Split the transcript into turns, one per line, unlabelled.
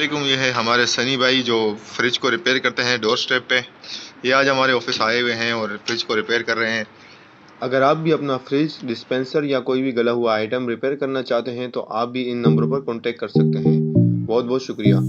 वालेकुम। ये है हमारे सनी भाई जो फ्रिज को रिपेयर करते हैं डोर स्टेप पे। ये आज हमारे ऑफिस आए हुए हैं और फ्रिज को रिपेयर कर रहे हैं। अगर आप भी अपना फ्रिज, डिस्पेंसर या कोई भी गला हुआ आइटम रिपेयर करना चाहते हैं तो आप भी इन नंबरों पर कॉन्टेक्ट कर सकते हैं। बहुत बहुत शुक्रिया।